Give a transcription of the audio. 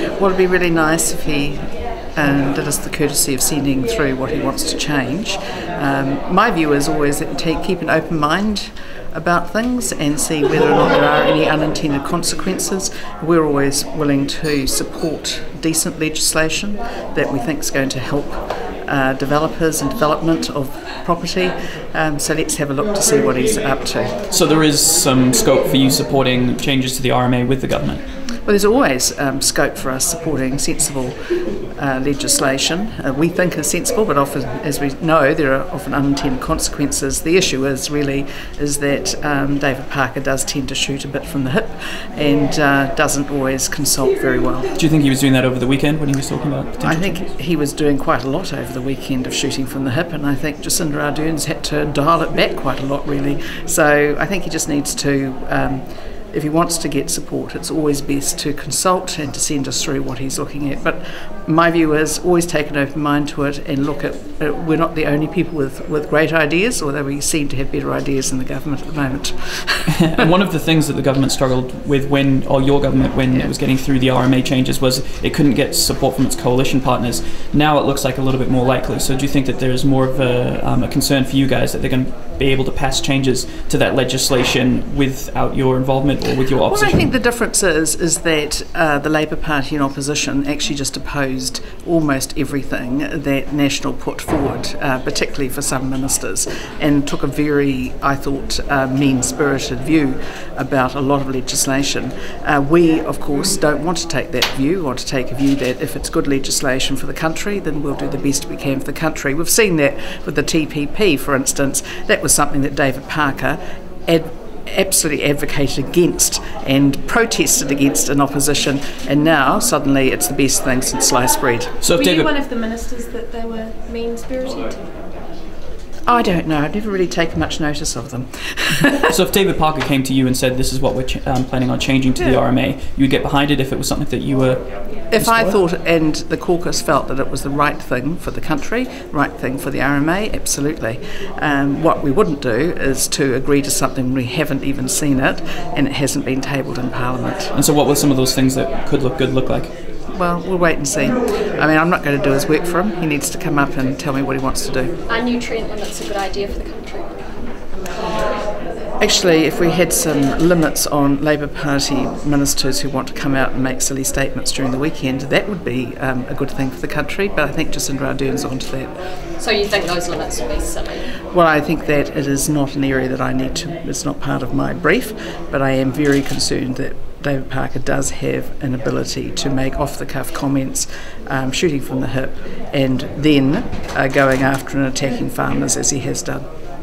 Well, it'd be really nice if he did us the courtesy of sending through what he wants to change. My view is always that keep an open mind about things and see whether or not there are any unintended consequences. We're always willing to support decent legislation that we think is going to help developers and development of property. So let's have a look to see what he's up to. So there is some scope for you supporting changes to the RMA with the government? Well, there's always scope for us supporting sensible legislation. We think is sensible, but often, as we know, there are often unintended consequences. The issue is that David Parker does tend to shoot a bit from the hip and doesn't always consult very well. Do you think he was doing that over the weekend when he was talking about potential I think changes? he was doing quite a lot over the weekend of shooting from the hip, and I think Jacinda Ardern's had to dial it back quite a lot, really. So I think he just needs to if he wants to get support, it's always best to consult and to send us through what he's looking at. But my view is always take an open mind to it and look at we're not the only people with great ideas, although we seem to have better ideas in the government at the moment. And one of the things that the government struggled with when it was getting through the RMA changes was it couldn't get support from its coalition partners. Now it looks like a little bit more likely. So do you think that there's more of a concern for you guys that they're going to be able to pass changes to that legislation without your involvement or with your opposition? Well, I think the difference is that the Labour Party in opposition actually just opposed almost everything that National put forward, particularly for some ministers, and took a very, I thought, mean-spirited view about a lot of legislation. We, of course, don't want to take that view. We want to take a view that if it's good legislation for the country, then we'll do the best we can for the country. We've seen that with the TPP, for instance. That was something that David Parker absolutely advocated against and protested against in opposition, and now suddenly it's the best thing since sliced bread. So were you one of the ministers that they were mean-spirited? I don't know. I've never really taken much notice of them. So if David Parker came to you and said, this is what we're planning on changing to the RMA, you would get behind it if it was something that you were... If I thought and the caucus felt that it was the right thing for the country, right thing for the RMA, absolutely. What we wouldn't do is to agree to something we haven't even seen it and it hasn't been tabled in Parliament. And so what were some of those things that could look good look like? Well, we'll wait and see. I mean, I'm not going to do his work for him. He needs to come up and tell me what he wants to do. Are nutrient limits a good idea for the country? Actually, if we had some limits on Labour Party ministers who want to come out and make silly statements during the weekend, that would be a good thing for the country, but I think Jacinda Ardern's onto that. So you think those limits will be silly? Well, I think that it is not an area that I need to, it's not part of my brief, but I am very concerned that David Parker does have an ability to make off-the-cuff comments, shooting from the hip, and then going after and attacking farmers as he has done.